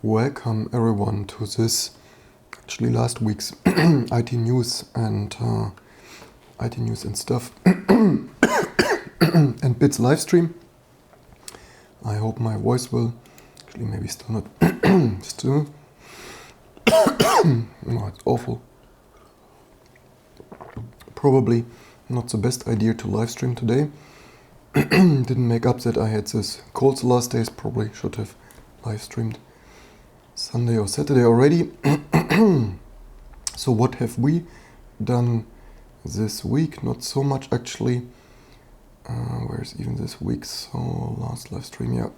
Welcome everyone to this, actually last week's IT news and stuff and bits live stream. I hope my voice will, actually maybe still not, still, no, it's awful. Probably not the best idea to live stream today. Didn't make up that I had this cold the last days, probably should have live streamed Sunday or Saturday already. So what have we done this week? Not so much actually. Where's even this week? So last live stream, yeah.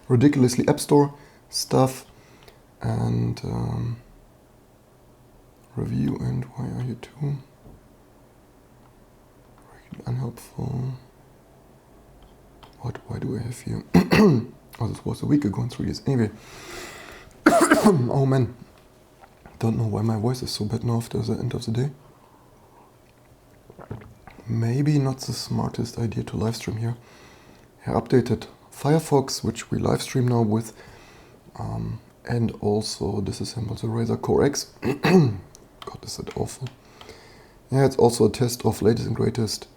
Ridiculously App Store stuff and review and why are you too unhelpful? Why do I have here? Oh, this was a week ago in 3 years. Anyway. Oh man. Don't know why my voice is so bad now after the end of the day. Maybe not the smartest idea to live stream here. I updated Firefox, which we live stream now with. And also disassembled the Razer Core X. God, is that awful. Yeah, it's also a test of latest and greatest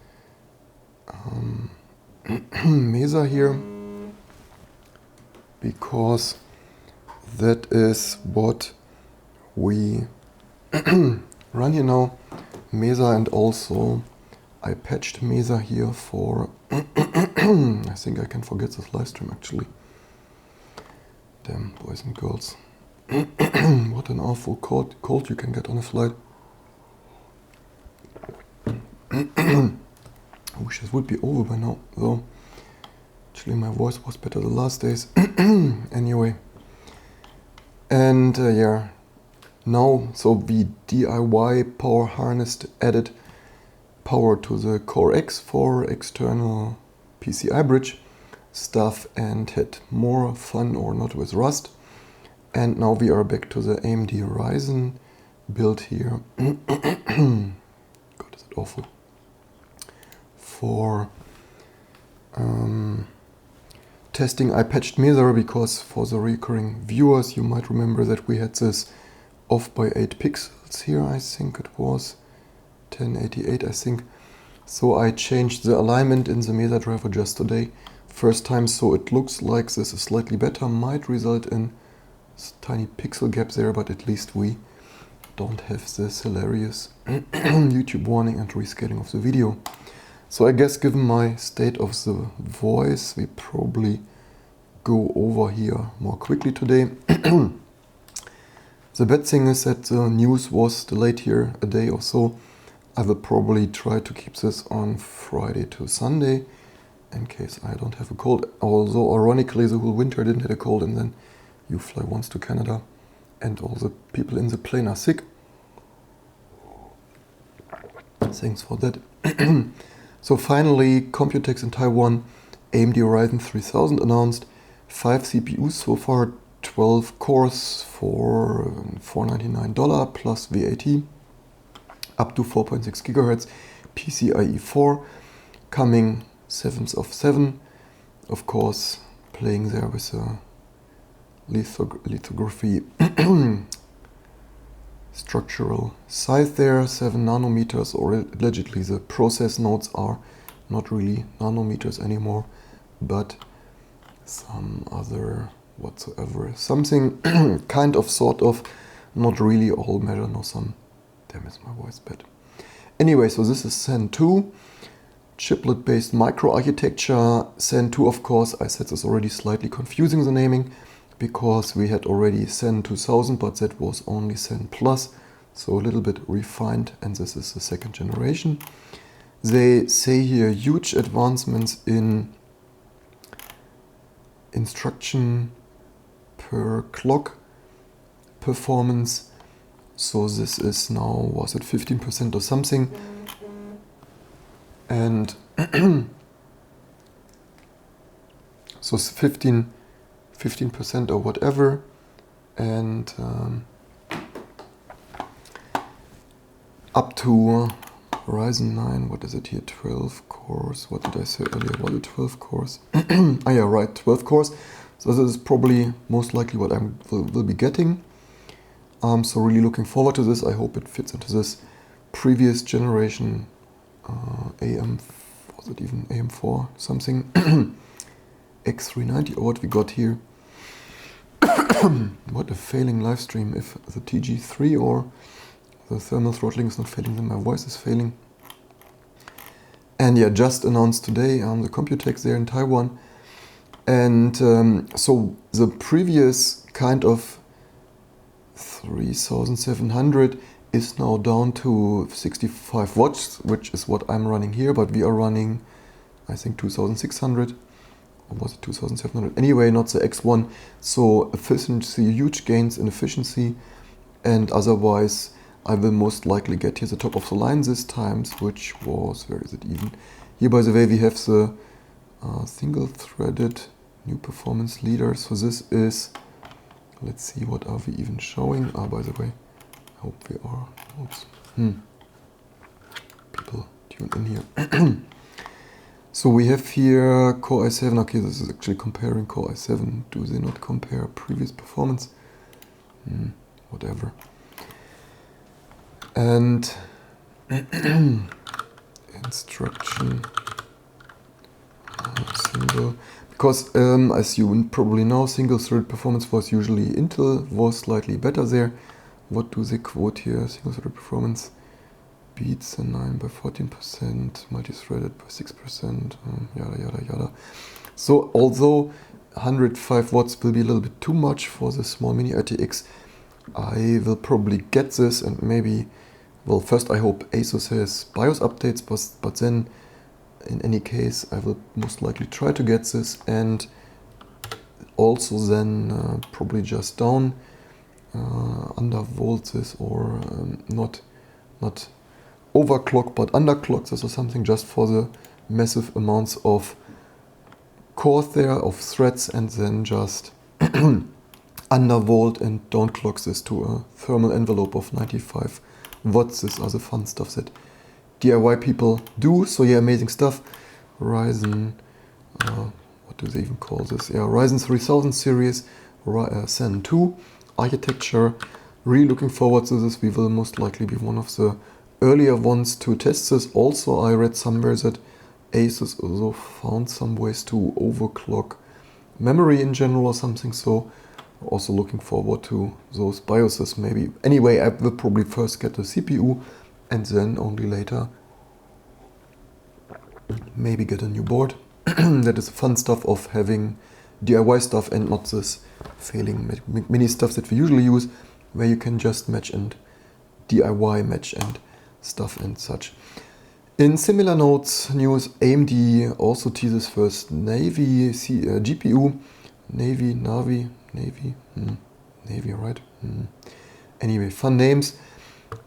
Mesa here, because that is what we run here now, Mesa, and also I patched Mesa here for I think I can forget this live stream actually. Damn, boys and girls. What an awful cold you can get on a flight. I wish this would be over by now, though. Actually, my voice was better the last days. Anyway. And yeah, now, so we DIY power harnessed, added power to the Core X for external PCI bridge stuff and had more fun or not with Rust. And now we are back to the AMD Ryzen build here. God, is it awful. For testing, I patched Mesa because for the recurring viewers, you might remember that we had this off by 8 pixels here, I think it was 1088, I think. So I changed the alignment in the Mesa driver just today, first time, so it looks like this is slightly better, might result in tiny pixel gap there, but at least we don't have this hilarious YouTube warning and rescaling of the video. So I guess given my state of the voice, we probably go over here more quickly today. The bad thing is that the news was delayed here a day or so. I will probably try to keep this on Friday to Sunday in case I don't have a cold. Although ironically the whole winter I didn't have a cold, and then you fly once to Canada and all the people in the plane are sick. Thanks for that. So finally, Computex in Taiwan, AMD Ryzen 3000 announced 5 CPUs so far, 12 cores for $499 plus VAT, up to 4.6 GHz, PCIe 4, coming 7th of 7, of course, playing there with a lithography structural size there, 7 nanometers, or allegedly the process nodes are not really nanometers anymore, but some other whatsoever. Something kind of, sort of, not really a whole measure, no some. Damn, is my voice bad. Anyway, so this is Zen 2, chiplet based microarchitecture. Zen 2, of course, I said this already, slightly confusing the naming, because we had already Zen 2000, but that was only Zen Plus, so a little bit refined, and this is the second generation. They say here huge advancements in instruction per clock performance. So this is now, was it 15% or something? And so 15% or whatever, and up to Ryzen 9, what is it here, 12 cores, what did I say earlier, was it 12 cores? Ah yeah, right, 12 cores, So this is probably most likely what I will be getting. So really looking forward to this. I hope it fits into this previous generation was it even AM4 something X390 or what we got here. What a failing live stream. If the TG3 or the thermal throttling is not failing, then my voice is failing. And yeah, just announced today on the Computex there in Taiwan. And so the previous kind of 3700 is now down to 65 watts, which is what I'm running here, but we are running, I think, 2600, or was it 2700? Anyway, not the X1. So efficiency, huge gains in efficiency, and otherwise I will most likely get here the top of the line this time, which was, where is it even? Here, by the way, we have the single-threaded new performance leader. So this is, let's see, what are we even showing? By the way, I hope we are. Oops. People tune in here. So we have here Core i7. Okay, this is actually comparing Core i7. Do they not compare previous performance? Whatever. And instruction single, because as you probably know, single-threaded performance was usually Intel was slightly better there. What do they quote here? Single-threaded performance beats the 9 by 14%, multi-threaded by 6%, yada yada yada. So although 105 watts will be a little bit too much for the small mini RTX, I will probably get this, and maybe, well, first I hope ASUS has BIOS updates, but then in any case I will most likely try to get this, and also then probably just down undervolt this, or not overclock but underclock this or something, just for the massive amounts of cores there, of threads, and then just undervolt and don't clock this to a thermal envelope of 95 watts. This are the fun stuff that DIY people do. So yeah, amazing stuff. Ryzen, what do they even call this? Yeah, Ryzen 3000 series, Zen 2 architecture. Really looking forward to this. We will most likely be one of the earlier ones to test this. Also, I read somewhere that ASUS also found some ways to overclock memory in general or something. So also looking forward to those BIOSes maybe. Anyway, I will probably first get the CPU and then only later maybe get a new board. That is the fun stuff of having DIY stuff and not this failing mini stuff that we usually use, where you can just match and DIY match and stuff and such. In similar notes, news, AMD also teases first Navy GPU. Navy, right? Anyway, fun names.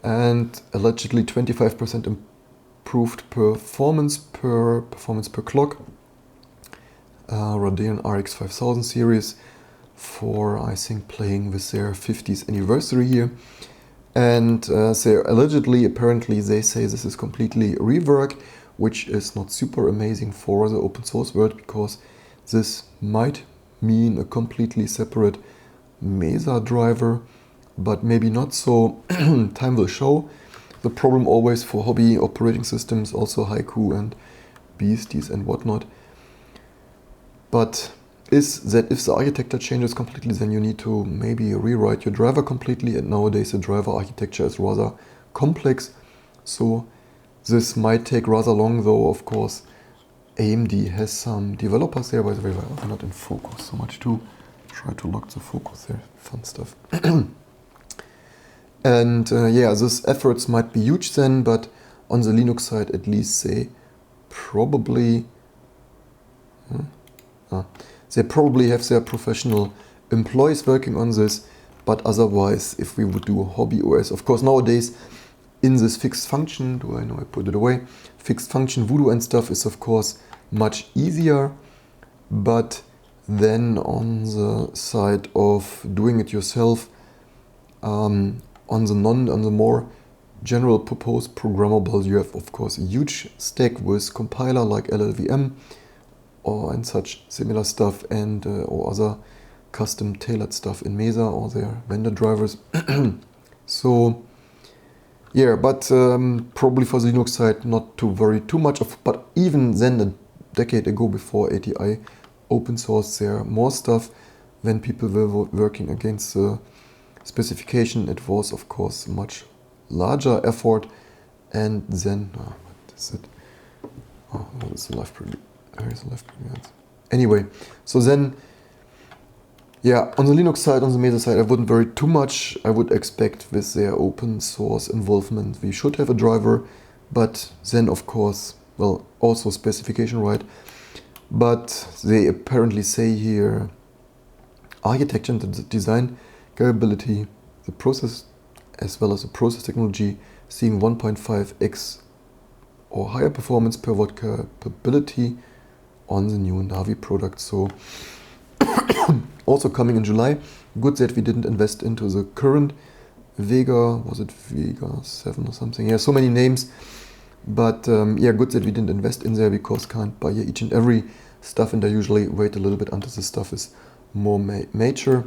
And allegedly 25% improved performance per clock. Radeon RX 5000 series for, I think, playing with their 50th anniversary here. And apparently they say this is completely rework, which is not super amazing for the open source world, because this might mean a completely separate Mesa driver, but maybe not, so time will show. The problem always for hobby operating systems, also Haiku and Beasties and whatnot, but is that if the architecture changes completely, then you need to maybe rewrite your driver completely, and nowadays the driver architecture is rather complex, so this might take rather long, though of course AMD has some developers there. By the way, I'm not in focus so much too. Try to lock the focus there, fun stuff. And yeah, these efforts might be huge then, but on the Linux side at least they probably have their professional employees working on this. But otherwise, if we would do a hobby OS, of course nowadays in this fixed function, do I know I put it away, fixed function voodoo and stuff is of course much easier, but then on the side of doing it yourself, on the more general purpose programmable, you have of course a huge stack with compiler like LLVM, or and such similar stuff, and or other custom tailored stuff in Mesa or their vendor drivers. So yeah, but probably for the Linux side not to worry too much of, but even then a decade ago before ATI open source there more stuff when people were working against the specification. It was of course much larger effort, and then what is it? Oh, what is the live preview? Where is the live preview? Anyway, so then yeah, on the Linux side, on the Mesa side, I wouldn't worry too much. I would expect with their open source involvement, we should have a driver, but then of course, well, also specification right. But they apparently say here, architecture and design capability, the process as well as the process technology, seeing 1.5x or higher performance per watt capability on the new Navi product. So also coming in July. Good that we didn't invest into the current Vega, was it Vega 7 or something? Yeah, so many names. But yeah, good that we didn't invest in there, because can't buy each and every stuff, and I usually wait a little bit until the stuff is more mature,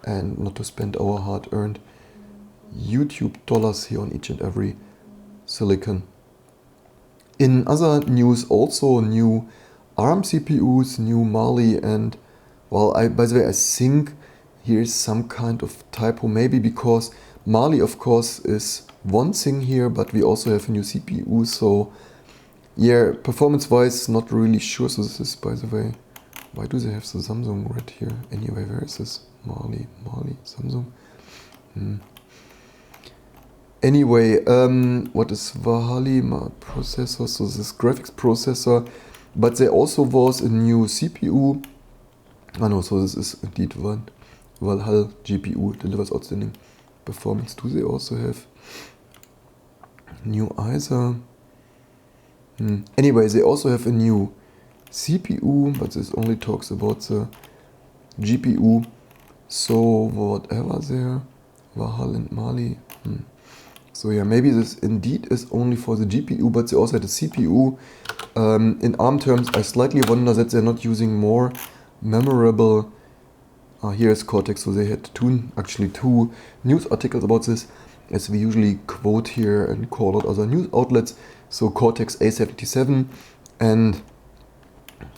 and not to spend our hard-earned YouTube dollars here on each and every silicon. In other news, also new ARM CPUs, new Mali, and well, by the way, I think here's some kind of typo, maybe because Mali, of course, is one thing here, but we also have a new CPU, so yeah, performance-wise, not really sure. So this is, by the way, why do they have the Samsung right here? Anyway, where is this? Mali, Samsung? Anyway, what is Vahali processor? So this is graphics processor, but there also was a new CPU. Oh no, so this is indeed one. Valhalla GPU delivers outstanding performance. Do they also have new ISA? Anyway, they also have a new CPU, but this only talks about the GPU. So whatever there, Valhalla and Mali. So yeah, maybe this indeed is only for the GPU, but they also had a CPU. In ARM terms, I slightly wonder that they're not using more memorable. Here is Cortex, so they had actually two news articles about this, as we usually quote here and call out other news outlets. So Cortex A77, and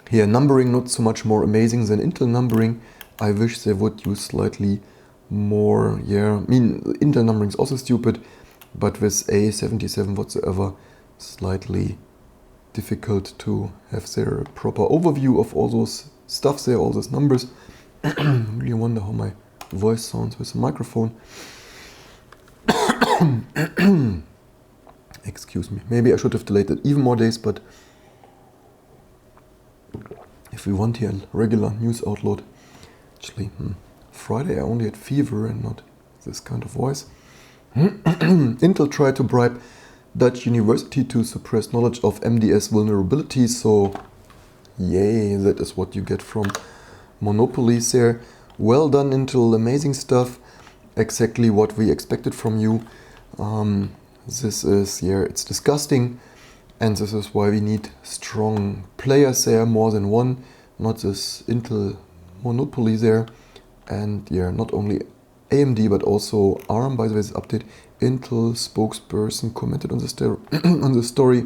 here numbering not so much more amazing than Intel numbering. I wish they would use slightly more. Yeah, I mean Intel numbering is also stupid, but with A77 whatsoever, slightly difficult to have their proper overview of all those stuff there, all those numbers. I really wonder how my voice sounds with the microphone. Excuse me. Maybe I should have delayed it even more days, but if we want here a regular news outload, actually, Friday I only had fever and not this kind of voice. Intel tried to bribe Dutch university to suppress knowledge of MDS vulnerabilities, so yay, that is what you get from monopolies there. Well done, Intel, amazing stuff, exactly what we expected from you. This is, yeah, it's disgusting, and this is why we need strong players there, more than one, not this Intel monopoly there. And yeah, not only AMD but also ARM, by the way, this update. Intel spokesperson commented on on the story,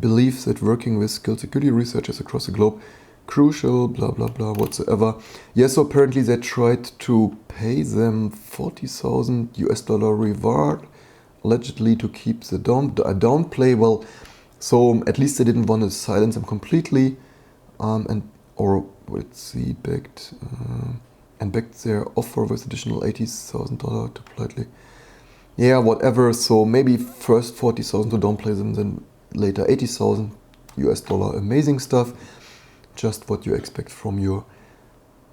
believes that working with skilled security researchers across the globe crucial, blah blah blah whatsoever. Yeah, so apparently they tried to pay them $40,000 reward, allegedly, to keep the downplay. Well, so at least they didn't want to silence them completely, or let's see, backed their offer with additional $80,000 to politely, yeah, whatever. So maybe first 40,000 to downplay them, then later $80,000. Amazing stuff. Just what you expect from your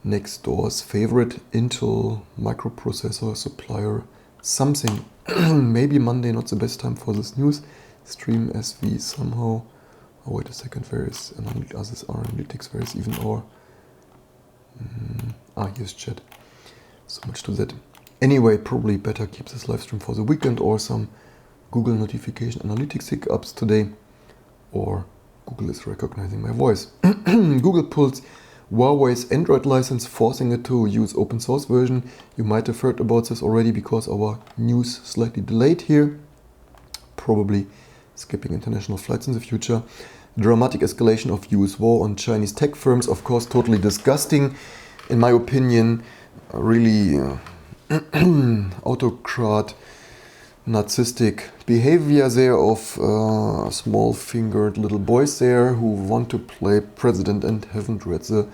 next door's favorite Intel microprocessor supplier. Something. Maybe Monday not the best time for this news stream, as we somehow. Oh wait a second, where is others are analytics? Where is even our here's chat. So much to that. Anyway, probably better keep this live stream for the weekend, or some Google notification analytics hiccups today, or Google is recognizing my voice. Google pulls Huawei's Android license, forcing it to use open source version. You might have heard about this already because our news slightly delayed here. Probably skipping international flights in the future. Dramatic escalation of US war on Chinese tech firms. Of course, totally disgusting. In my opinion, really autocrat, narcissistic behavior there of small-fingered little boys there who want to play president and haven't read the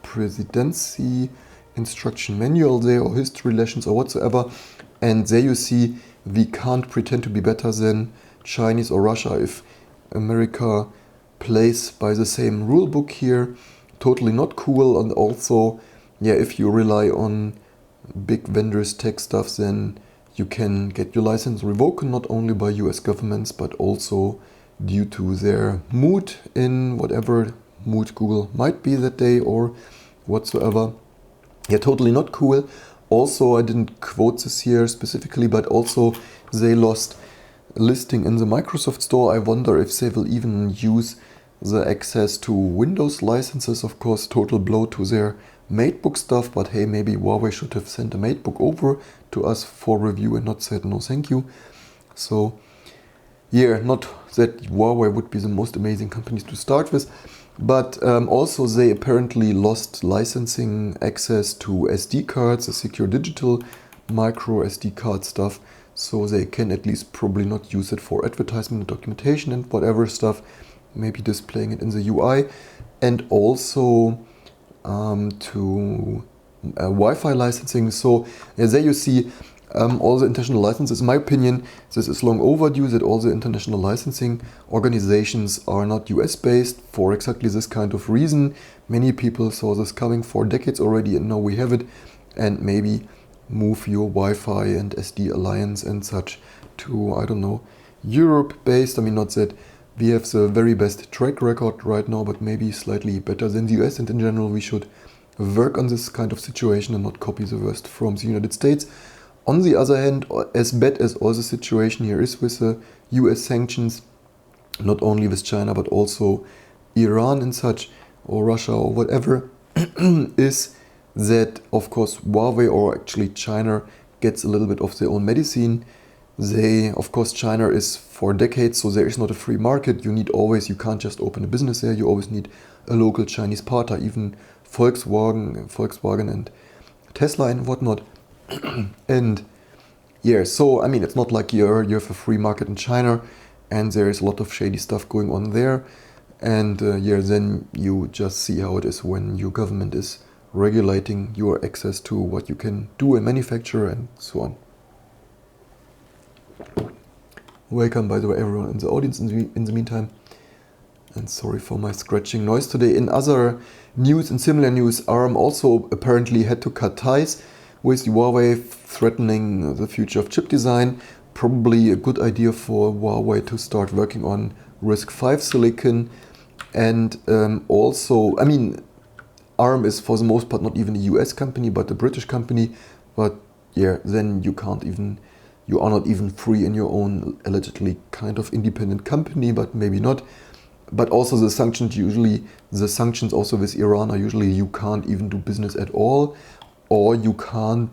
presidency instruction manual there or history lessons or whatsoever. And there you see, we can't pretend to be better than Chinese or Russia if America plays by the same rule book here. Totally not cool. And also, yeah, if you rely on big vendors tech stuff, then you can get your license revoked not only by US governments but also due to their mood, in whatever mood Google might be that day or whatsoever. Yeah, totally not cool. Also, I didn't quote this here specifically, but also they lost a listing in the Microsoft Store. I wonder if they will even use the access to Windows licenses. Of course, total blow to their MacBook stuff, but hey, maybe Huawei should have sent a MacBook over to us for review and not said no thank you. So yeah, not that Huawei would be the most amazing companies to start with, but also they apparently lost licensing access to SD cards, the secure digital micro SD card stuff, so they can at least probably not use it for advertisement, documentation and whatever stuff, maybe displaying it in the UI, and also to Wi-Fi licensing. So there you see all the international licenses. In my opinion, this is long overdue that all the international licensing organizations are not US based for exactly this kind of reason. Many people saw this coming for decades already and now we have it, and maybe move your Wi-Fi and SD alliance and such to, I don't know, Europe based. I mean, not that we have the very best track record right now, but maybe slightly better than the US, and in general we should work on this kind of situation and not copy the worst from the United States. On the other hand, as bad as all the situation here is with the US sanctions, not only with China but also Iran and such, or Russia or whatever, is that of course Huawei, or actually China, gets a little bit of their own medicine. They, of course, China is for decades, so there is not a free market. You can't just open a business there. You always need a local Chinese partner, even Volkswagen and Tesla and whatnot. And yeah, so I mean, it's not like you have a free market in China and there is a lot of shady stuff going on there. And yeah, then you just see how it is when your government is regulating your access to what you can do and manufacture and so on. Welcome, by the way, everyone in the audience in the meantime. And sorry for my scratching noise today. In other news, in similar news, ARM also apparently had to cut ties with Huawei, threatening the future of chip design. Probably a good idea for Huawei to start working on RISC-V silicon. And also, I mean, ARM is for the most part not even a US company, but a British company. But yeah, then you are not even free in your own allegedly kind of independent company, but maybe not. But also the sanctions also with Iran are usually you can't even do business at all, or you can't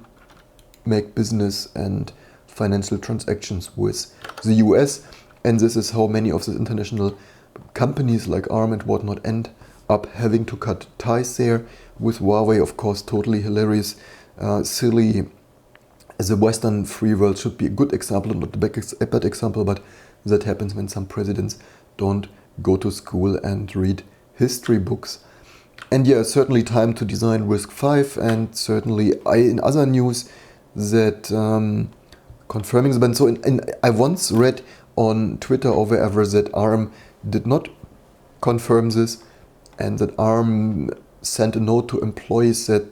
make business and financial transactions with the US. And this is how many of the international companies like ARM and whatnot end up having to cut ties there. With Huawei, of course, totally hilarious, silly. The Western free world should be a good example, not a bad example, but that happens when some presidents don't go to school and read history books. And yeah, certainly time to design RISC-V, and certainly in other news that confirming the ban. So I once read on Twitter or wherever that ARM did not confirm this, and that ARM sent a note to employees that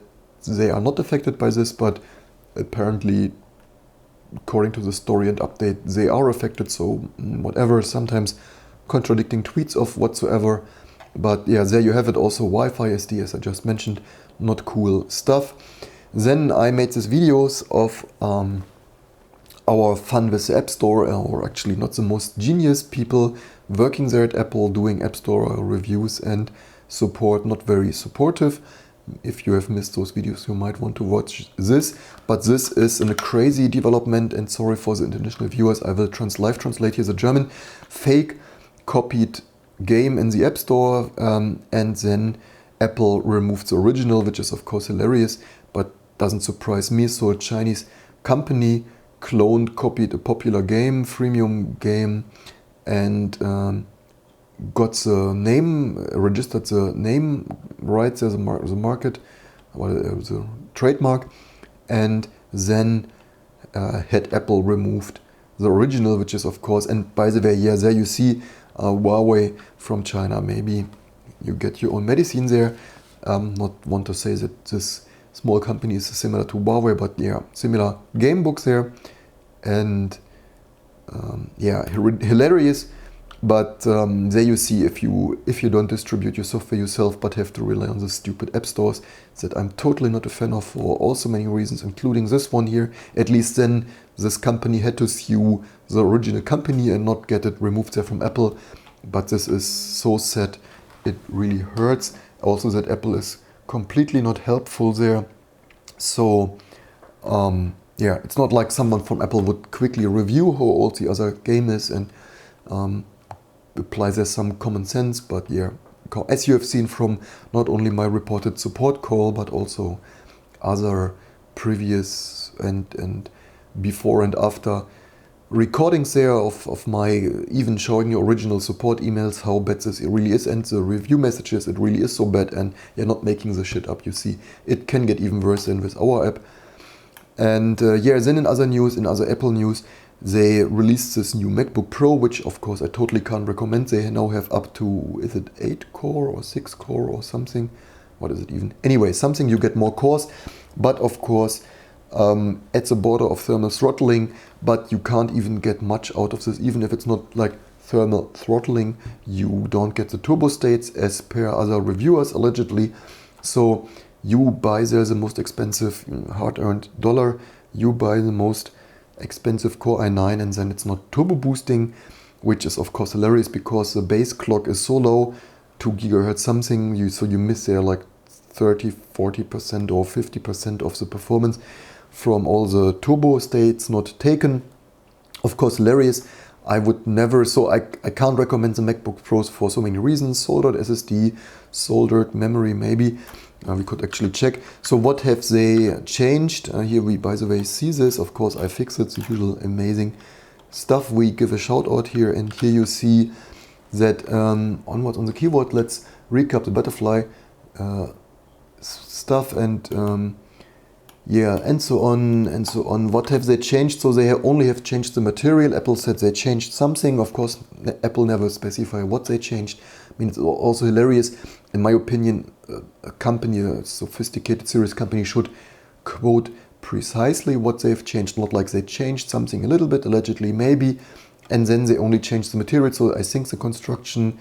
they are not affected by this, but apparently, according to the story and update, they are affected, so whatever, sometimes contradicting tweets of whatsoever. But yeah, there you have it. Also Wi-Fi SD, as I just mentioned, not cool stuff. Then I made these videos of our fun with the App Store, or actually not the most genius people working there at Apple doing App Store reviews and support, not very supportive. If you have missed those videos, you might want to watch this. But this is a crazy development, and sorry for the international viewers, I will live translate here the German. Fake copied game in the App Store, and then Apple removed the original, which is of course hilarious, but doesn't surprise me. So a Chinese company copied a popular game, freemium game, and got the name, registered the name rights as the market, the trademark, and then had Apple removed the original, which is of course, and by the way, yeah, there you see Huawei from China. Maybe you get your own medicine there. Not want to say that this small company is similar to Huawei, but yeah, similar game books there, and yeah, hilarious. But there you see, if you don't distribute your software yourself but have to rely on the stupid app stores that I'm totally not a fan of for also many reasons, including this one here, at least then this company had to sue the original company and not get it removed there from Apple. But this is so sad, it really hurts. Also that Apple is completely not helpful there. So yeah, it's not like someone from Apple would quickly review how old the other game is and apply there some common sense. But yeah, as you have seen from not only my reported support call, but also other previous and before and after recordings there of my even showing you original support emails, how bad this really is, and the review messages, it really is so bad, and you're not making the shit up. You see, it can get even worse than with our app. And yeah, then in other Apple news, they released this new MacBook Pro, which of course I totally can't recommend. They now have up to, is it 8 core or 6 core or something? What is it even? Anyway, something you get more cores, but of course at the border of thermal throttling, but you can't even get much out of this, even if it's not like thermal throttling. You don't get the turbo states as per other reviewers allegedly. So you buy there the most expensive hard-earned dollar, you buy the most expensive Core i9, and then it's not turbo boosting, which is of course hilarious because the base clock is so low, 2 GHz something, so you miss there like 30, 40% or 50% of the performance from all the turbo states not taken. Of course hilarious. I would never, so I can't recommend the MacBook Pros for so many reasons. Soldered SSD, soldered memory maybe. We could actually check. So what have they changed? Here we, by the way, see this. Of course, I fixed it. The usual amazing stuff. We give a shout out here, and here you see that onwards on the keyboard. Let's recap the butterfly stuff and yeah, and so on and so on. What have they changed? So they only have changed the material. Apple said they changed something. Of course, Apple never specify what they changed. I mean, it's also hilarious. In my opinion, a company, a sophisticated, serious company, should quote precisely what they've changed. Not like they changed something a little bit, allegedly, maybe, and then they only changed the material. So I think the construction,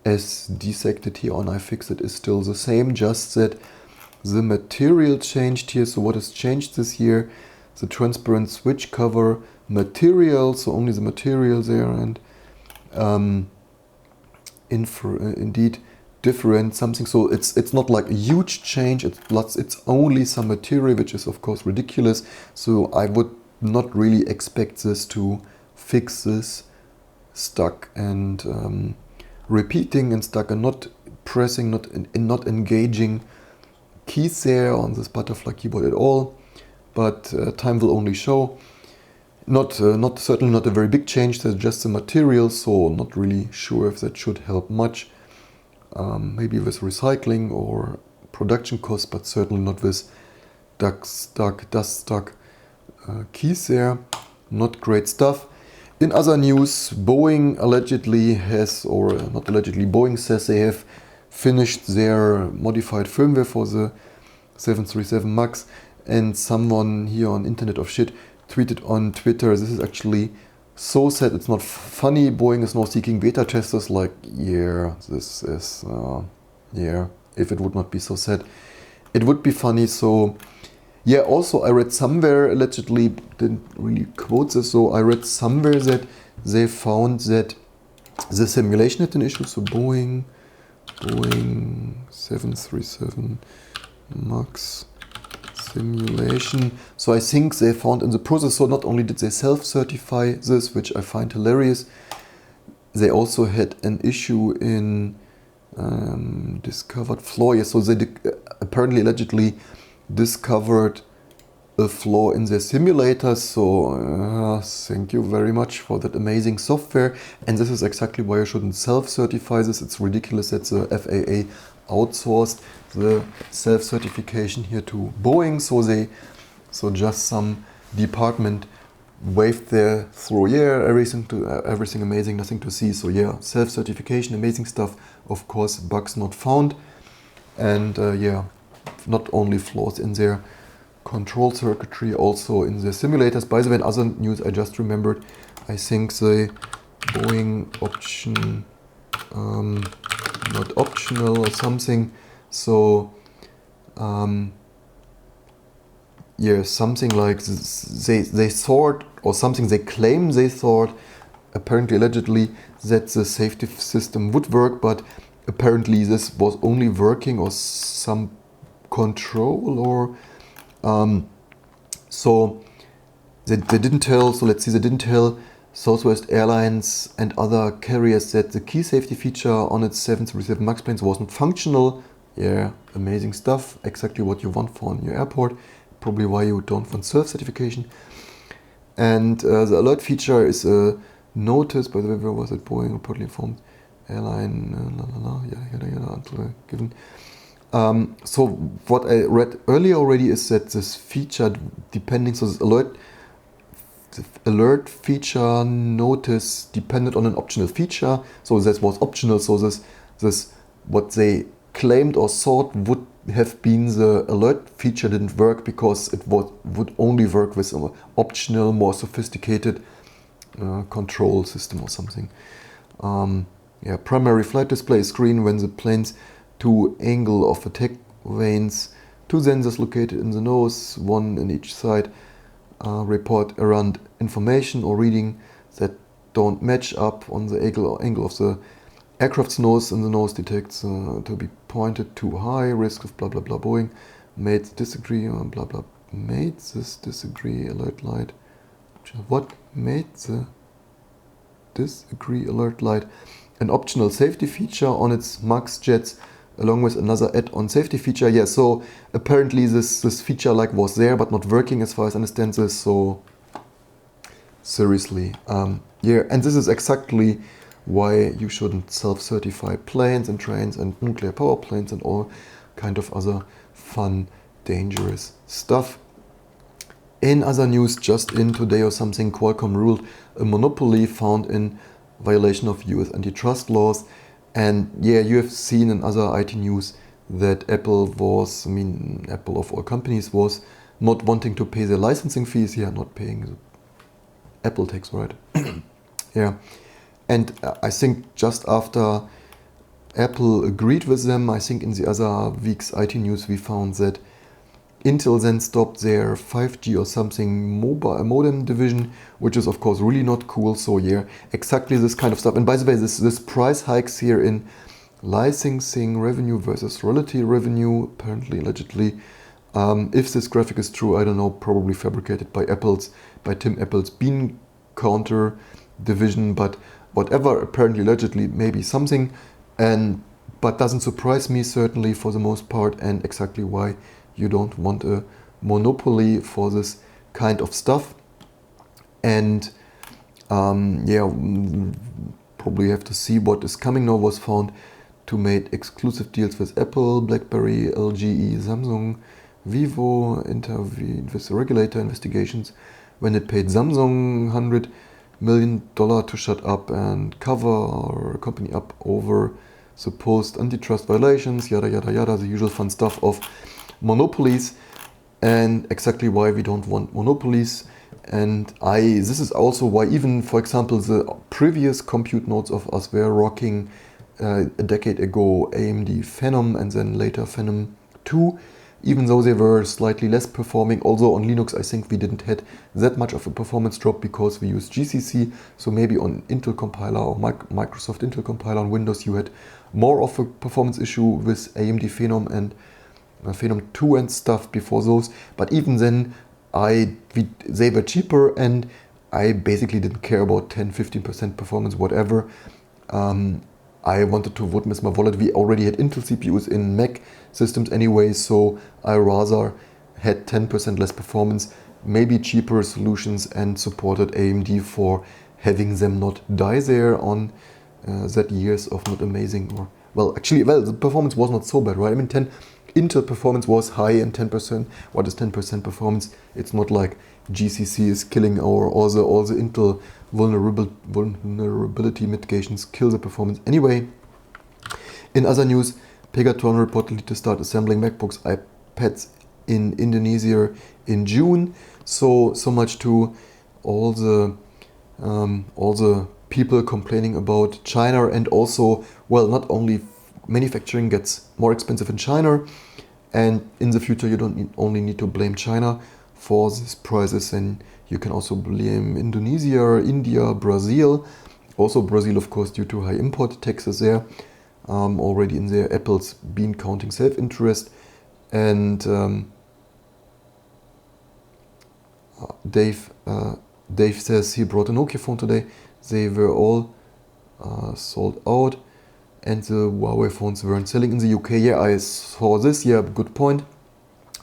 as dissected here on I fixed it, is still the same, just that the material changed here. So what has changed this year? The transparent switch cover material, so only the material there, and indeed different something. So it's not like a huge change, it's only some material, which is of course ridiculous. So I would not really expect this to fix this stuck and repeating and stuck and not pressing, not engaging keys there on this butterfly keyboard at all. But time will only show. Certainly not a very big change. There's just the material, so not really sure if that should help much. Maybe with recycling or production costs, but certainly not with dust stuck keys there. Not great stuff. In other news, Boeing allegedly has, or not allegedly, Boeing says they have finished their modified firmware for the 737 MAX, and someone here on Internet of Shit tweeted on Twitter, this is actually so sad, it's not funny. Boeing is now seeking beta testers. Like, yeah, this is, yeah, if it would not be so sad, it would be funny. So, Yeah, also I read somewhere, allegedly, didn't really quote this, so I read somewhere that they found that the simulation had an issue, so Boeing 737 MAX simulation. So I think they found in the process, so not only did they self-certify this, which I find hilarious, they also had an issue in discovered flaw. Yeah, so they apparently, allegedly, discovered a flaw in their simulator. So thank you very much for that amazing software. And this is exactly why you shouldn't self-certify this. It's ridiculous that the FAA outsourced the self-certification here to Boeing. So just some department waved there through, yeah, everything amazing, nothing to see. So yeah, self-certification, amazing stuff. Of course, bugs not found. And yeah, not only flaws in their control circuitry, also in the simulators. By the way, in other news I just remembered, I think the Boeing option, not optional or something, so yeah, something like they thought, or something they claim they thought, apparently allegedly, that the safety system would work, but apparently this was only working, or some control, or so they didn't tell, so let's see, they didn't tell Southwest Airlines and other carriers that the key safety feature on its 737 MAX planes wasn't functional. Yeah, amazing stuff, exactly what you want for on your airport, probably why you don't want self-certification. And the alert feature is a notice, by the way, where was it? Boeing reportedly informed airline, until given. So what I read earlier already is that this feature, depending, so this alert feature notice depended on an optional feature. So that was optional. So this what they claimed or thought would have been the alert feature didn't work, because it would only work with an optional, more sophisticated control system or something. Yeah, primary flight display screen when the plane's to angle of attack vanes, 2 sensors located in the nose, 1 in each side, report around information or reading that don't match up on the angle of the aircraft's nose, and the nose detects to be pointed too high, risk of blah blah blah. Boeing made disagree, blah blah, made this disagree alert light. What made the disagree alert light an optional safety feature on its MAX jets, along with another add-on safety feature? Yeah, so apparently this feature like was there but not working, as far as I understand this. So seriously, yeah, and this is exactly why you shouldn't self-certify planes and trains and nuclear power plants and all kind of other fun, dangerous stuff. In other news, just in today or something, Qualcomm ruled a monopoly found in violation of US antitrust laws. And yeah, you have seen in other IT news that Apple was, Apple of all companies, was not wanting to pay their licensing fees. Yeah, not paying the Apple tax, right? Yeah. And I think just after Apple agreed with them, I think in the other week's IT news we found that Intel then stopped their 5G or something mobile modem division, which is of course really not cool. So yeah, exactly this kind of stuff. And by the way, this price hikes here in licensing revenue versus royalty revenue, apparently, allegedly. If this graphic is true, I don't know, probably fabricated by Tim Apple's Bean Counter division, but whatever, apparently, allegedly, maybe something, but doesn't surprise me, certainly, for the most part, and exactly why you don't want a monopoly for this kind of stuff. And yeah, probably have to see what is coming now. Was found to make exclusive deals with Apple, BlackBerry, LG, Samsung, Vivo, intervened with the regulator investigations when it paid Samsung $100 million to shut up and cover our company up over supposed antitrust violations, yada yada yada, the usual fun stuff of monopolies, and exactly why we don't want monopolies. And this is also why, even for example, the previous compute nodes of us were rocking a decade ago AMD Phenom and then later Phenom 2. even though they were slightly less performing. Also on Linux, I think we didn't had that much of a performance drop because we used GCC. So maybe on Intel compiler or Microsoft Intel compiler on Windows, you had more of a performance issue with AMD Phenom and Phenom 2 and stuff before those. But even then, they were cheaper, and I basically didn't care about 10-15% performance, whatever. I wanted to vote with my wallet. We already had Intel CPUs in Mac systems anyway, so I rather had 10% less performance, maybe cheaper solutions, and supported AMD for having them not die there on that years of not amazing, or the performance was not so bad, right? I mean, Intel performance was high, and 10%. What is 10% performance? It's not like GCC is killing all the Intel vulnerability mitigations kill the performance. Anyway, in other news, Pegatron reportedly to start assembling MacBooks, iPads in Indonesia in June. So much to all the people complaining about China, and also, well, not only manufacturing gets more expensive in China, and in the future you don't only need to blame China for these prices, and you can also blame Indonesia, India, Brazil. Also Brazil, of course, due to high import taxes there. Already in there, Apple's been counting self-interest. And Dave says he brought a Nokia phone today. They were all sold out, and the Huawei phones weren't selling in the UK. Yeah, I saw this. Yeah, good point.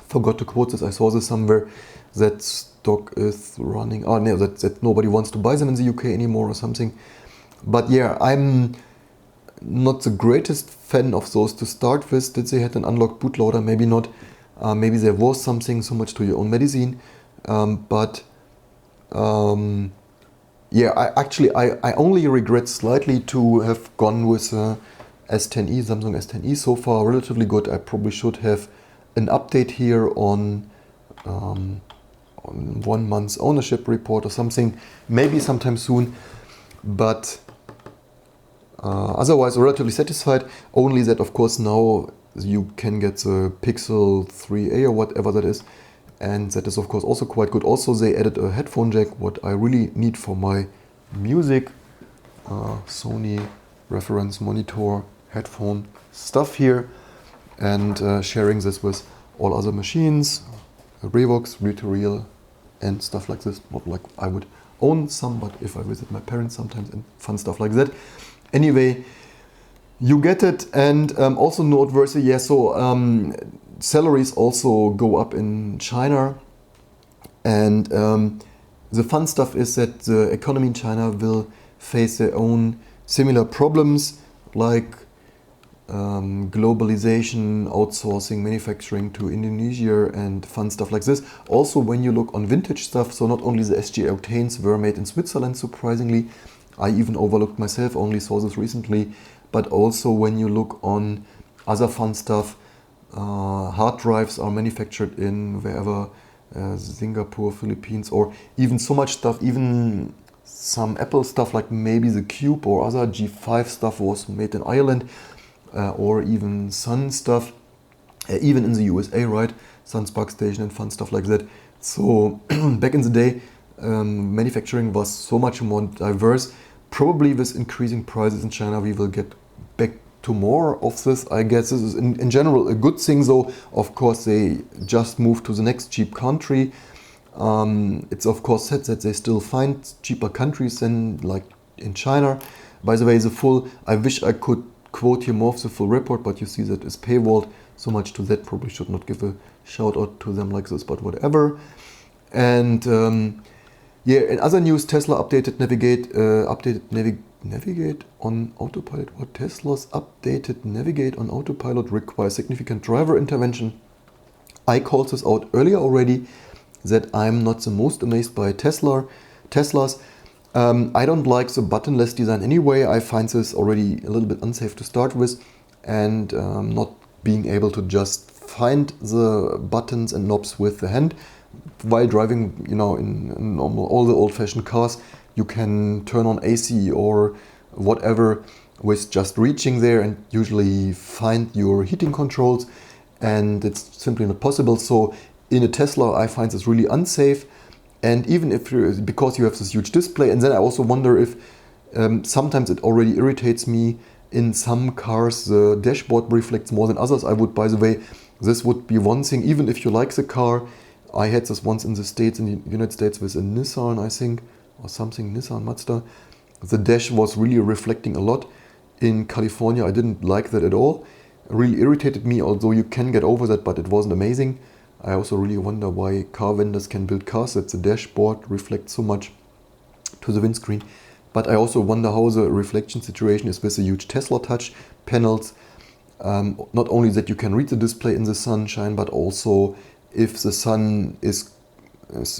Forgot to quote this. I saw this somewhere, that stock is running. Oh no, that nobody wants to buy them in the UK anymore or something. But yeah, I'm not the greatest fan of those to start with. Did they had an unlocked bootloader? Maybe not. Maybe there was something, so much to your own medicine. Yeah, I only regret slightly to have gone with S10e, Samsung S10e. So far, relatively good. I probably should have an update here on 1 month's ownership report or something, maybe sometime soon. But otherwise, relatively satisfied. Only that, of course, now you can get the Pixel 3a or whatever that is, and that is, of course, also quite good. Also, they added a headphone jack, what I really need for my music. Sony reference monitor headphone stuff here, and sharing this with all other machines, Revox, Real, and stuff like this. Not like I would own some, but if I visit my parents sometimes and fun stuff like that. Anyway, you get it. And also noteworthy, yeah, so salaries also go up in China. And the fun stuff is that the economy in China will face their own similar problems, like globalization, outsourcing, manufacturing to Indonesia, and fun stuff like this. Also, when you look on vintage stuff, so not only the SG Octanes were made in Switzerland, surprisingly, I even overlooked myself, only saw this recently, but also when you look on other fun stuff, hard drives are manufactured in wherever, Singapore, Philippines, or even so much stuff, even some Apple stuff like maybe the Cube or other G5 stuff was made in Ireland. Or even Sun stuff, even in the USA, right? Sun Spark Station and fun stuff like that. So back in the day, manufacturing was so much more diverse. Probably with increasing prices in China, we will get back to more of this. I guess this is in general a good thing, though. Of course, they just moved to the next cheap country. It's of course said that they still find cheaper countries than like in China. By the way, I wish I could quote here more of the full report, but you see that is paywalled. So much to that. Probably should not give a shout out to them like this, but whatever. And yeah, in other news, Tesla updated Navigate on autopilot. What? Tesla's updated Navigate on autopilot requires significant driver intervention. I called this out earlier already, that I'm not the most amazed by Teslas. I don't like the buttonless design anyway. I find this already a little bit unsafe to start with, and not being able to just find the buttons and knobs with the hand. While driving, in normal, all the old-fashioned cars, you can turn on AC or whatever with just reaching there and usually find your heating controls. and it's simply not possible. So in a Tesla, I find this really unsafe. And even if because you have this huge display, and then I also wonder if sometimes it already irritates me. In some cars, the dashboard reflects more than others. I would, by the way, this would be one thing, even if you like the car. I had this once in the States, in the United States, with a Nissan, I think, or something, Nissan Mazda. The dash was really reflecting a lot. In California, I didn't like that at all. It really irritated me, although you can get over that, but it wasn't amazing. I also really wonder why car vendors can build cars that the dashboard reflects so much to the windscreen. But I also wonder how the reflection situation is with the huge Tesla touch panels. Not only that you can read the display in the sunshine, but also if the sun is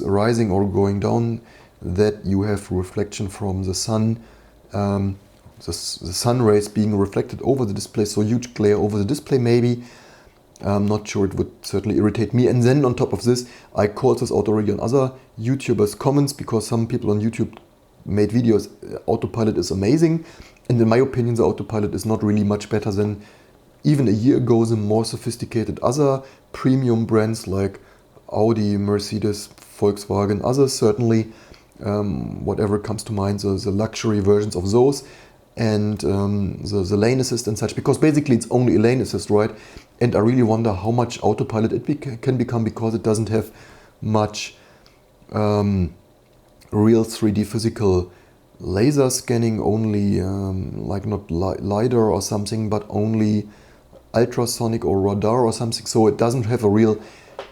rising or going down, that you have reflection from the sun, the sun rays being reflected over the display, so huge glare over the display maybe. I'm not sure, it would certainly irritate me. And then on top of this, I called this out already on other YouTubers' comments, because some people on YouTube made videos. Autopilot is amazing, and in my opinion the autopilot is not really much better than even a year ago the more sophisticated other premium brands like Audi, Mercedes, Volkswagen, others certainly, whatever comes to mind, the luxury versions of those, and the lane assist and such, because basically it's only a lane assist, right? And I really wonder how much autopilot it can become, because it doesn't have much real 3D physical laser scanning, only like not LiDAR or something, but only ultrasonic or radar or something. So it doesn't have a real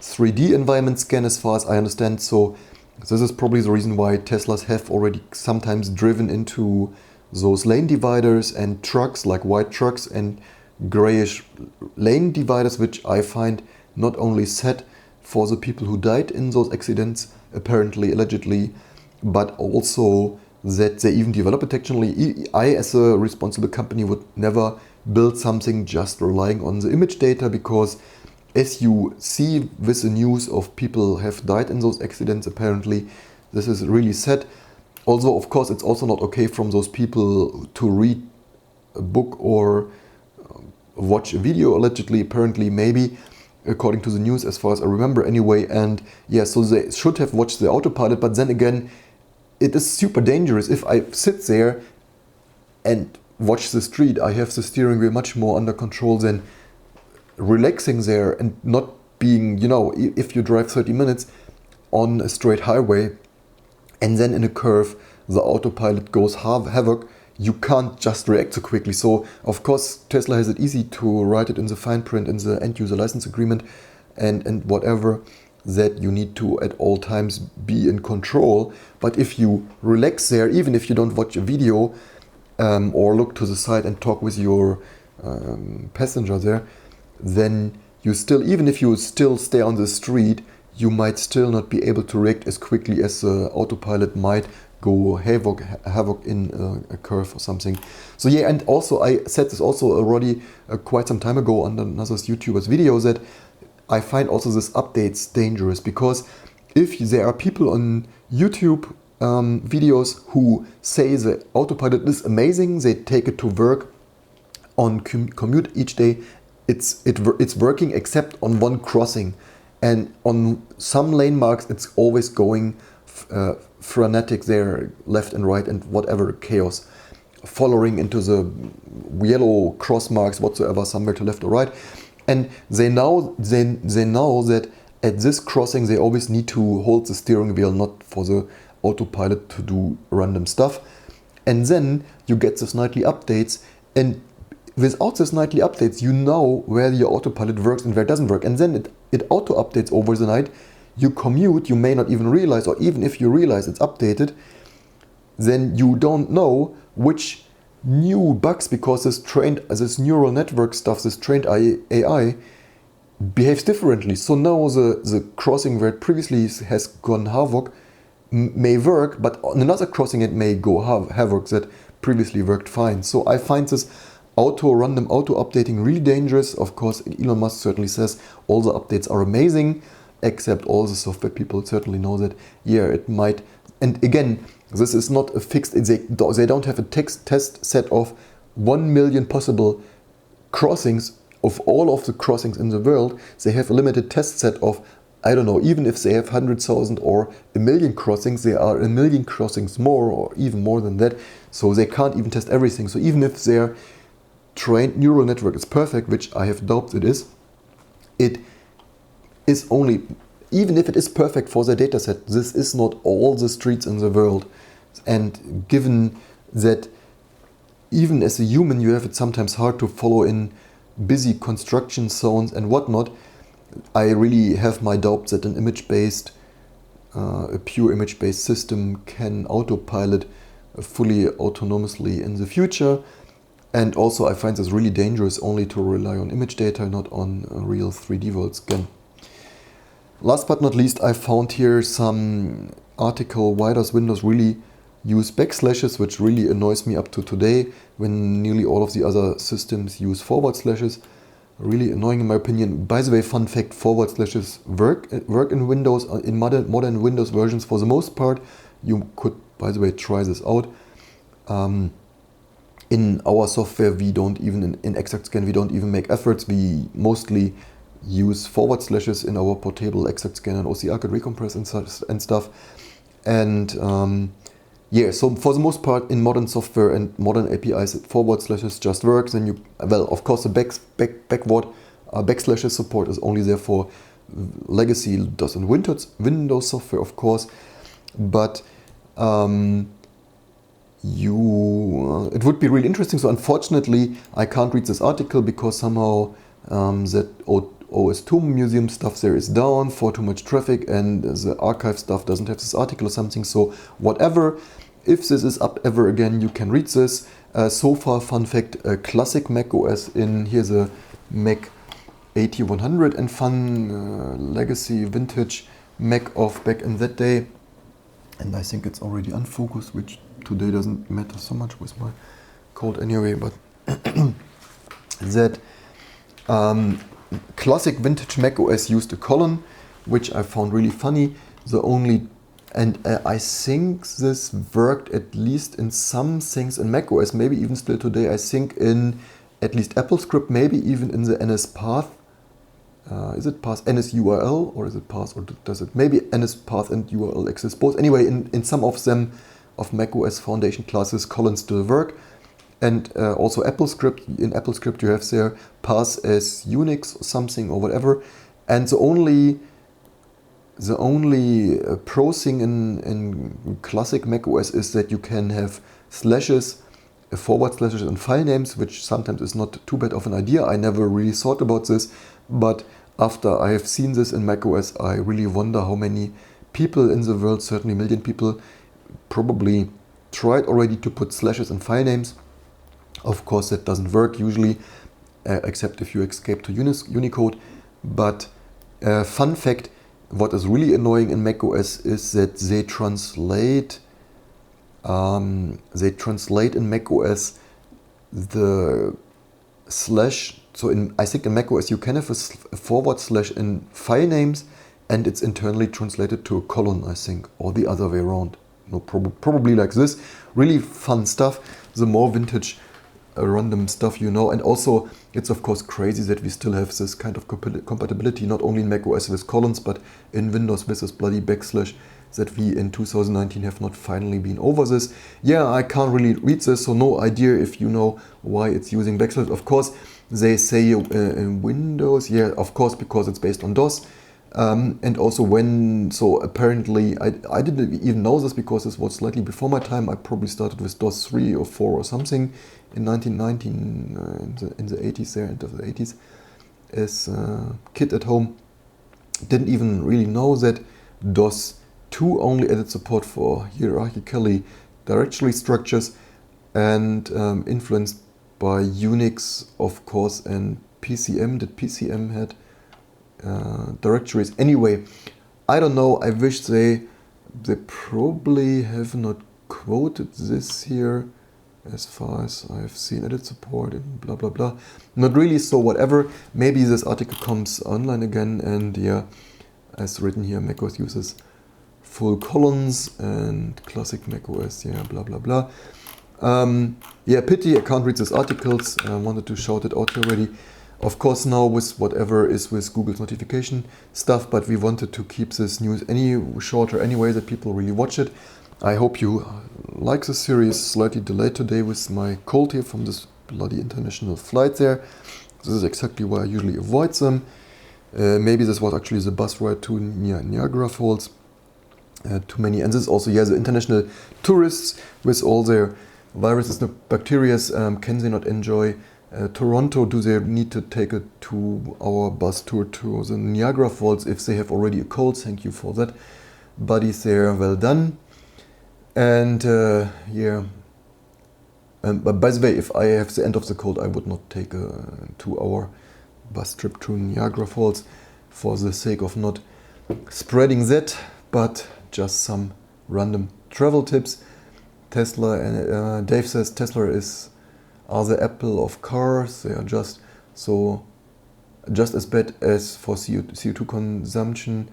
3D environment scan as far as I understand. So this is probably the reason why Teslas have already sometimes driven into those lane dividers and trucks, like white trucks and grayish lane dividers, which I find not only sad for the people who died in those accidents, apparently, allegedly, but also that they even develop it technically. I, as a responsible company, would never build something just relying on the image data, because as you see with the news of people have died in those accidents, apparently, this is really sad. Although, of course, it's also not okay from those people to read a book or watch a video, allegedly, apparently, maybe, according to the news, as far as I remember anyway. And yeah, so they should have watched the autopilot, but then again, it is super dangerous. If I sit there and watch the street, I have the steering wheel much more under control than relaxing there and not being, you know, if you drive 30 minutes on a straight highway and then in a curve the autopilot goes havoc, you can't just react so quickly. So of course Tesla has it easy to write it in the fine print in the end user license agreement and whatever, that you need to at all times be in control. But if you relax there, even if you don't watch a video or look to the side and talk with your passenger there, then you still, even if you still stay on the street, you might still not be able to react as quickly as the autopilot might go havoc in a curve or something. So yeah, and also I said this also already quite some time ago on another YouTuber's video, that I find also this updates dangerous, because if there are people on YouTube videos who say the autopilot is amazing, they take it to work on commute each day, it's working except on one crossing, and on some lane marks it's always going frenetic there, left and right and whatever chaos, following into the yellow cross marks whatsoever, somewhere to left or right. And they know that at this crossing they always need to hold the steering wheel, not for the autopilot to do random stuff. And then you get this nightly updates, and without this nightly updates you know where your autopilot works and where it doesn't work, and then it auto updates over the night. You commute, you may not even realize, or even if you realize it's updated, then you don't know which new bugs, because this neural network stuff, this trained AI behaves differently. So now the crossing where it previously has gone havoc may work, but on another crossing it may go havoc that previously worked fine. So I find this random auto updating really dangerous. Of course, Elon Musk certainly says all the updates are amazing, except all the software people certainly know that, yeah, it might. And again, this is not a fixed, they don't have a test set of 1 million possible crossings of all of the crossings in the world, they have a limited test set of, I don't know, even if they have 100,000 or a million crossings, there are a million crossings more or even more than that. So they can't even test everything. So even if their trained neural network is perfect, which I have doubted it is only, even if it is perfect for their dataset, this is not all the streets in the world. And given that even as a human you have it sometimes hard to follow in busy construction zones and whatnot, I really have my doubts that an image-based, a pure image-based system can autopilot fully autonomously in the future. And also I find this really dangerous only to rely on image data, not on a real 3D world scan. Last but not least, I found here some article, why does Windows really use backslashes, which really annoys me up to today when nearly all of the other systems use forward slashes. Really annoying in my opinion. By the way, fun fact, forward slashes work in Windows, in modern Windows versions for the most part. You could, by the way, try this out. In our software, we don't even, in ExactScan, we don't even make efforts. We mostly use forward slashes in our portable ExactScan and OCR could recompress and stuff. And yeah, so for the most part in modern software and modern APIs, forward slashes just works. Then you, well, of course the backslashes support is only there for legacy DOS and Windows software, of course. But it would be really interesting. So unfortunately, I can't read this article because somehow that OS2 museum stuff there is down for too much traffic, and the archive stuff doesn't have this article or something. So whatever, if this is up ever again, you can read this. So far, fun fact, classic Mac OS in, here's a Mac 8100 and fun legacy vintage Mac of back in that day. And I think it's already unfocused, which today doesn't matter so much with my code anyway, but that classic vintage Mac OS used a colon, which I found really funny. I think this worked at least in some things in Mac OS, maybe even still today. I think in at least AppleScript, maybe even in the NSPath. Is it path NSURL or is it path, or does it, maybe NSPath and URL exist both? Anyway, in some of them, of Mac OS Foundation classes, colons still work. And also AppleScript, in AppleScript you have there path as Unix or something or whatever. And the only pro thing in classic Mac OS is that you can have slashes, forward slashes and file names, which sometimes is not too bad of an idea. I never really thought about this, but after I have seen this in Mac OS, I really wonder how many people in the world, certainly a million people, probably tried already to put slashes in file names. Of course, that doesn't work usually, except if you escape to Unicode. But fun fact, what is really annoying in macOS is that they translate in macOS the slash. So I think in macOS you can have a forward slash in file names, and it's internally translated to a colon, I think, or the other way around. No, probably like this. Really fun stuff. The more vintage random stuff you know. And also it's of course crazy that we still have this kind of compatibility not only in macOS with colons, but in Windows with this bloody backslash, that we in 2019 have not finally been over this. Yeah, I can't really read this, so no idea if you know why it's using backslash. Of course they say in Windows, yeah, of course, because it's based on DOS. And also so apparently, I didn't even know this because this was slightly before my time. I probably started with DOS 3 or 4 or something in 1990, in the 80s there, end of the 80s, as a kid at home. Didn't even really know that DOS 2 only added support for hierarchically directory structures, and influenced by Unix, of course, and PCM. That PCM had directories. Anyway, I don't know. I wish they probably have not quoted this here, as far as I've seen edit support and blah blah blah. Not really, so whatever. Maybe this article comes online again, and yeah, as written here, macOS uses full colons and classic macOS, yeah, blah blah blah. Yeah, pity I can't read these articles. I wanted to shout it out here already. Of course now with whatever is with Google's notification stuff, but we wanted to keep this news any shorter anyway, that people really watch it. I hope you like the series. Slightly delayed today with my cold here from this bloody international flight there. This is exactly why I usually avoid them. Maybe this was actually the bus ride to Niagara Falls. Too many, and this is also, yeah, the international tourists with all their viruses and bacteria, can they not enjoy Toronto? Do they need to take a 2-hour bus tour to the Niagara Falls if they have already a cold? Thank you for that, buddies there, well done. And yeah, but by the way, if I have the end of the cold, I would not take a 2-hour bus trip to Niagara Falls for the sake of not spreading that, but just some random travel tips. Tesla, and Dave says Tesla are the Apple of cars. They are just as bad as for CO2 consumption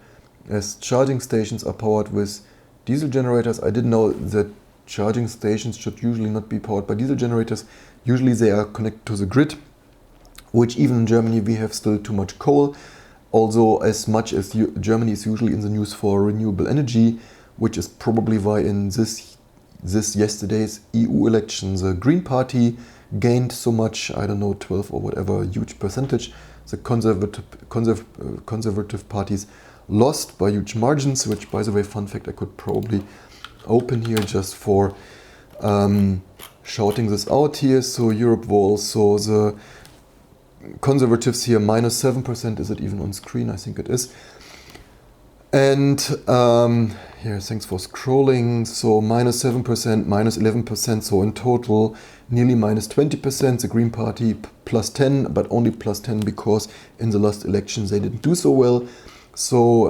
as charging stations are powered with diesel generators. I didn't know that charging stations should usually not be powered by diesel generators. Usually they are connected to the grid, which even in Germany we have still too much coal. Also, as much as Germany is usually in the news for renewable energy, which is probably why in this yesterday's EU election the Green Party gained so much, I don't know, 12 or whatever huge percentage. The conservative parties lost by huge margins, which, by the way, fun fact, I could probably open here just for shouting this out here. So Europe was also the Conservatives here -7%. Is it even on screen? I think it is. And here, thanks for scrolling. So -7%, -11%. So in total, nearly -20%. The Green Party +10, but only +10 because in the last elections they didn't do so well. So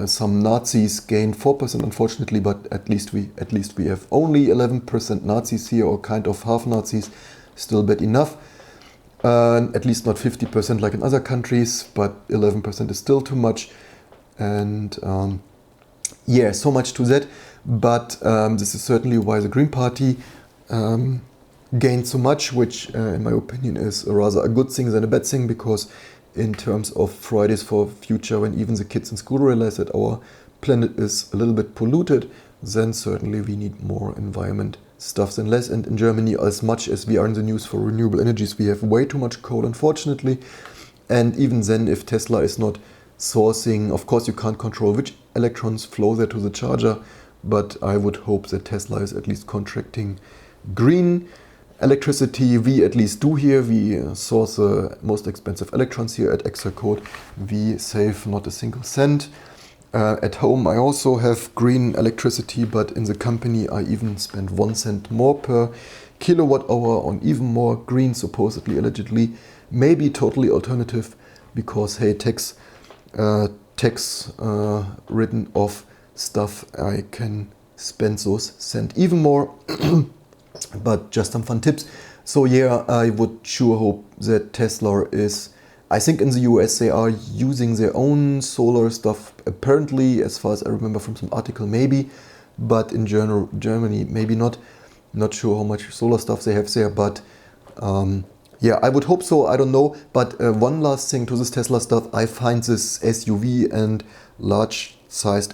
some Nazis gained 4%, unfortunately, but at least we have only 11% Nazis here, or kind of half Nazis. Still bad enough. At least not 50% like in other countries, but 11% is still too much. And yeah, so much to that. But this is certainly why the Green Party gained so much, which in my opinion is rather a good thing than a bad thing, because in terms of Fridays for Future, when even the kids in school realize that our planet is a little bit polluted, then certainly we need more environment stuff than less. And in Germany, as much as we are in the news for renewable energies, we have way too much coal, unfortunately. And even then, if Tesla is not sourcing, of course you can't control which electrons flow there to the charger, but I would hope that Tesla is at least contracting green electricity. We at least do here. We source the most expensive electrons here at extra code. We save not a single cent. At home I also have green electricity, but in the company I even spend 1 cent more per kilowatt hour on even more green, supposedly, allegedly, maybe totally alternative, because hey, tax written off stuff, I can spend those cent even more. But just some fun tips. So yeah, I would sure hope that Tesla is, I think in the US they are using their own solar stuff, apparently, as far as I remember from some article, maybe, but in general, Germany, maybe not. Not sure how much solar stuff they have there, but yeah, I would hope so, I don't know. But one last thing to this Tesla stuff, I find this SUV and large-sized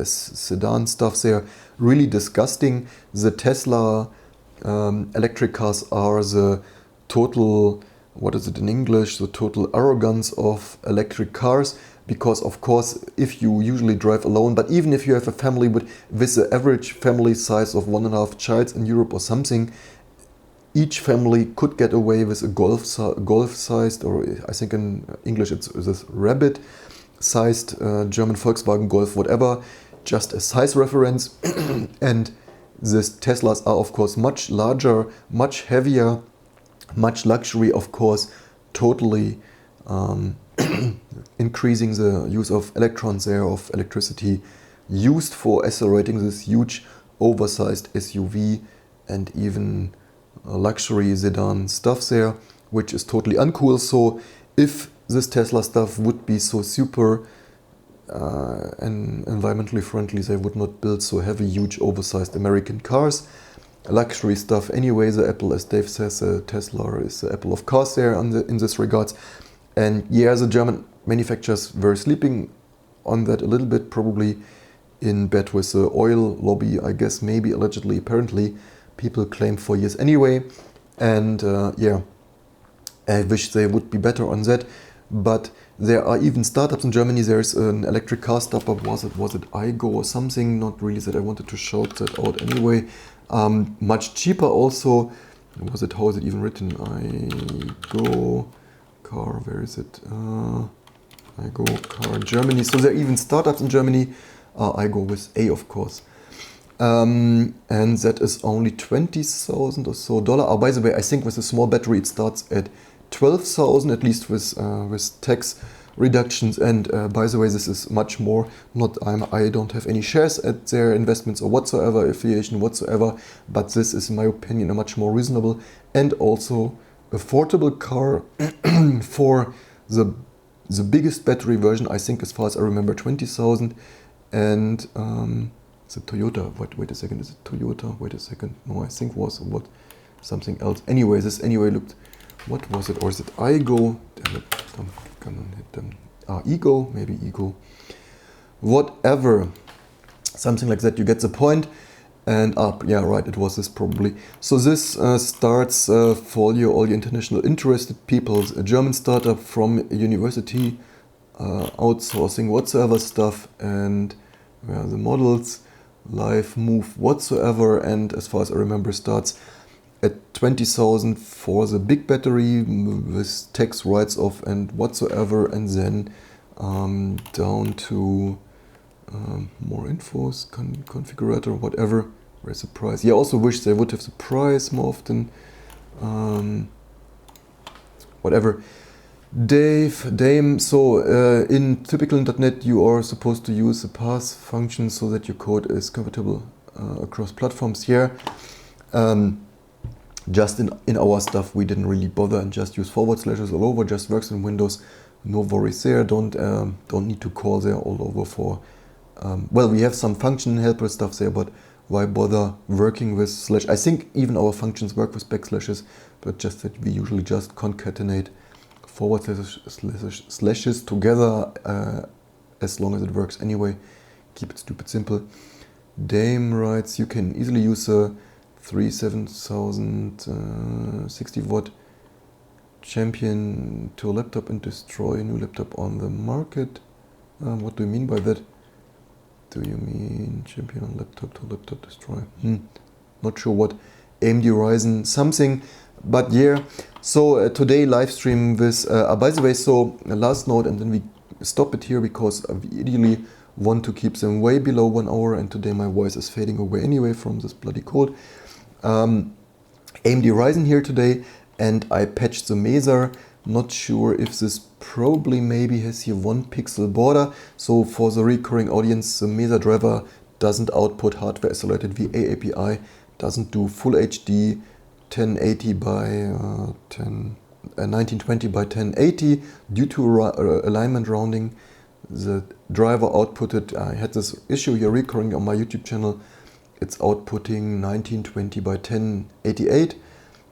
sedan stuff there really disgusting. The Tesla electric cars are the total, what is it in English, the total arrogance of electric cars. Because of course, if you usually drive alone, but even if you have a family with the average family size of 1.5 childs in Europe or something, each family could get away with a golf-sized, or I think in English it's this rabbit-sized German Volkswagen Golf, whatever, just a size reference. And these Teslas are of course much larger, much heavier, much luxury, of course, totally increasing the use of electrons there, of electricity used for accelerating this huge oversized SUV and even luxury sedan stuff there, which is totally uncool. So if this Tesla stuff would be so super and environmentally friendly, they would not build so heavy, huge, oversized American cars. luxury stuff anyway. The Apple, as Dave says, Tesla is the Apple of cars there in this regards. And yeah, the German manufacturers were sleeping on that a little bit, probably in bed with the oil lobby, I guess, maybe, allegedly, apparently. People claim for years anyway. And yeah, I wish they would be better on that. But there are even startups in Germany. There's an electric car startup, was it iGo or something? Not really that I wanted to shout that out anyway. Much cheaper also. How is it even written? iGo car, where is it? iGo car Germany. So there are even startups in Germany. iGo with A, of course. And that is only 20,000 or so dollar. Oh, by the way, I think with a small battery it starts at 12,000, at least with tax reductions. And by the way, this is much more. I don't have any shares at their investments or whatsoever, affiliation whatsoever. But this is, in my opinion, a much more reasonable and also affordable car for the biggest battery version. I think, as far as I remember, 20,000. And it's a Toyota. Wait a second. Is it Toyota? Wait a second. No, I think was something else. Anyway, this looked. What was it? Or is it iGo? Damn it. I'm gonna hit them. Ego, maybe Ego. Whatever. Something like that. You get the point. And yeah, right. It was this probably. So this starts for all your international interested people. A German startup from a university, outsourcing whatsoever stuff, and where the models, live, move whatsoever, and as far as I remember, starts at 20,000 for the big battery with tax writes-off and whatsoever, and then down to more infos, configurator, whatever. Where's the price? Yeah, also wish they would have the price more often. Whatever. Dame, so in typical .NET you are supposed to use the pass function so that your code is compatible across platforms here. Just in our stuff we didn't really bother and just use forward slashes all over, just works in Windows, no worries there, don't need to call there all over for, well, we have some function helper stuff there, but why bother working with slash? I think even our functions work with backslashes, but just that we usually just concatenate forward slashes together as long as it works anyway. Keep it stupid simple. Dame writes, you can easily use a 60 watt champion to a laptop and destroy a new laptop on the market. What do you mean by that? Do you mean champion on laptop to laptop destroy? Not sure what. AMD Ryzen something. But yeah, so today live stream with, by the way, so last note, and then we stop it here because we ideally want to keep them way below 1 hour, and today my voice is fading away anyway from this bloody cold. AMD Ryzen here today, and I patched the Mesa. Not sure if this probably maybe has here 1 pixel border. So for the recurring audience, the Mesa driver doesn't output hardware isolated VA API, doesn't do full HD 1080 by 1920 by 1080 due to alignment rounding. The driver outputted, I had this issue here recurring on my YouTube channel. It's outputting 1920 by 1088.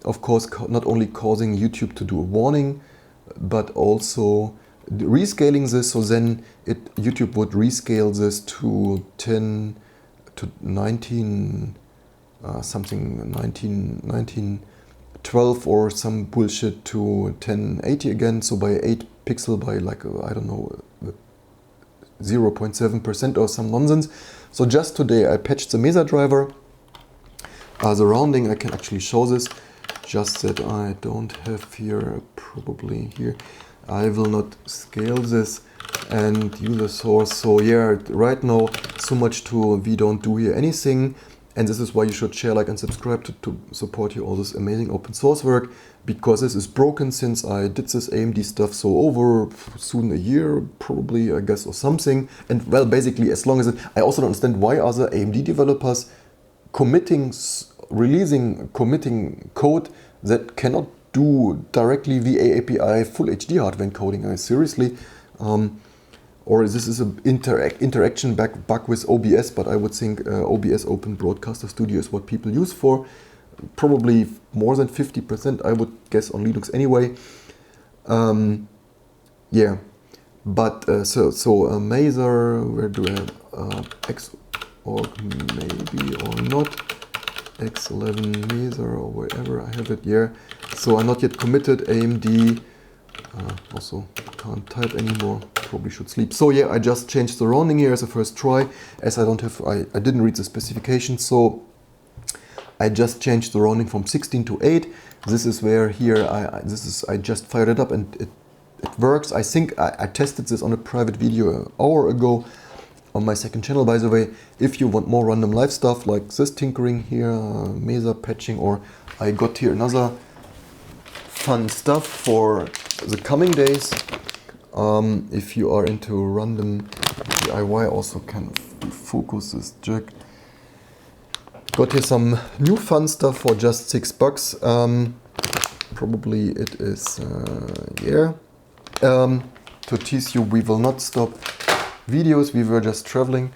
Of course, not only causing YouTube to do a warning, but also rescaling this. So then YouTube would rescale this to 1912 or some bullshit to 1080 again. So by 8 pixel by like, I don't know, 0.7% or some nonsense. So just today I patched the Mesa driver. The rounding, I can actually show this. Just that I don't have here, probably here. I will not scale this and user source. So yeah, right now, so much to we don't do here anything. And this is why you should share, like, and subscribe to support here all this amazing open source work, because this is broken since I did this AMD stuff. So over soon a year, probably, I guess, or something. And well, basically, as long as I also don't understand why are the AMD developers committing code that cannot do directly VA API full HD hardware encoding. Seriously, or or this is an interaction bug with OBS, but I would think OBS Open Broadcaster Studio is what people use for. Probably more than 50%, I would guess, on Linux anyway. Yeah, but so Mazer, where do I have X, or maybe or not, X11 Mazer, or wherever I have it here. So I'm not yet committed. AMD, also can't type anymore, probably should sleep. So yeah, I just changed the rounding here as a first try, as I didn't read the specifications, so I just changed the rounding from 16 to 8. This is where here I just fired it up and it works. I think I tested this on a private video an hour ago on my second channel, by the way. If you want more random live stuff like this tinkering here, Mesa patching, or I got here another fun stuff for the coming days. If you are into random DIY, also can focus this jack. Got here some new fun stuff for just $6. Probably it is, yeah. To tease you, we will not stop videos. We were just traveling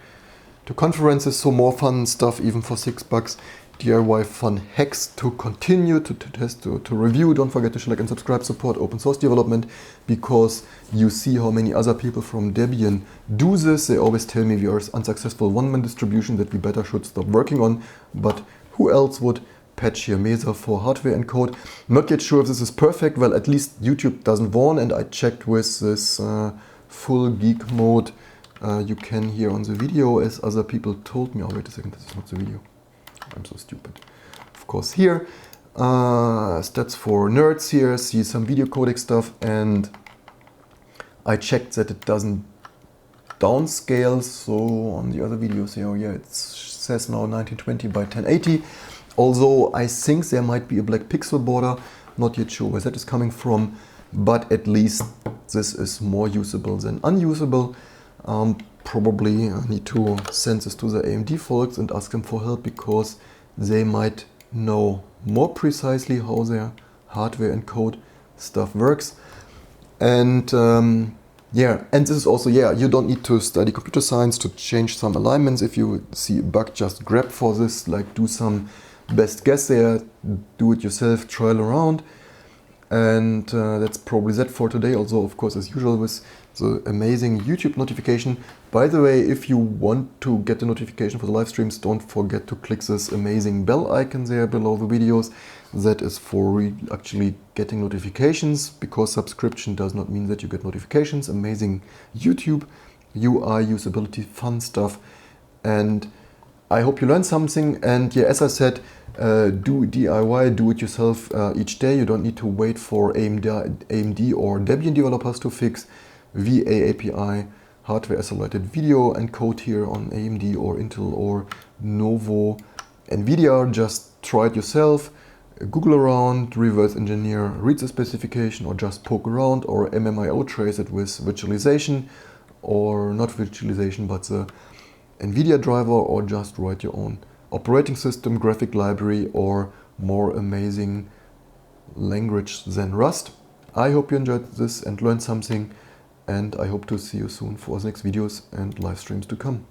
to conferences, so more fun stuff even for $6. DIY fun hacks to continue to test, to review. Don't forget to like and subscribe, support open source development, because you see how many other people from Debian do this. They always tell me we are unsuccessful one-man distribution that we better should stop working on, but who else would patch here Mesa for hardware and code? Not yet sure if this is perfect. Well, at least YouTube doesn't warn, and I checked with this full geek mode you can hear on the video, as other people told me. Oh, wait a second, this is not the video. I'm so stupid. Of course, here, stats for nerds here, see some video codec stuff, and I checked that it doesn't downscale. So on the other videos here, yeah, it says now 1920 by 1080. Although I think there might be a black pixel border, not yet sure where that is coming from, but at least this is more usable than unusable. Probably I need to send this to the AMD folks and ask them for help, because they might know more precisely how their hardware and code stuff works. And yeah, and this is also, yeah, you don't need to study computer science to change some alignments. If you see a bug, just grab for this, like do some best guess there, do it yourself, trial around. And that's probably that for today. Also, of course, as usual, with the amazing YouTube notification. By the way, if you want to get the notification for the live streams, don't forget to click this amazing bell icon there below the videos. That is for actually getting notifications, because subscription does not mean that you get notifications. Amazing YouTube, UI, usability, fun stuff. And I hope you learned something. And yeah, as I said, do DIY, do it yourself each day. You don't need to wait for AMD or Debian developers to fix. VA API, hardware isolated video and code here on AMD or Intel or Novo, NVIDIA. Just try it yourself, Google around, reverse engineer, read the specification, or just poke around, or MMIO trace it with virtualization, or not virtualization, but the NVIDIA driver, or just write your own operating system, graphic library, or more amazing language than Rust. I hope you enjoyed this and learned something, and I hope to see you soon for the next videos and live streams to come.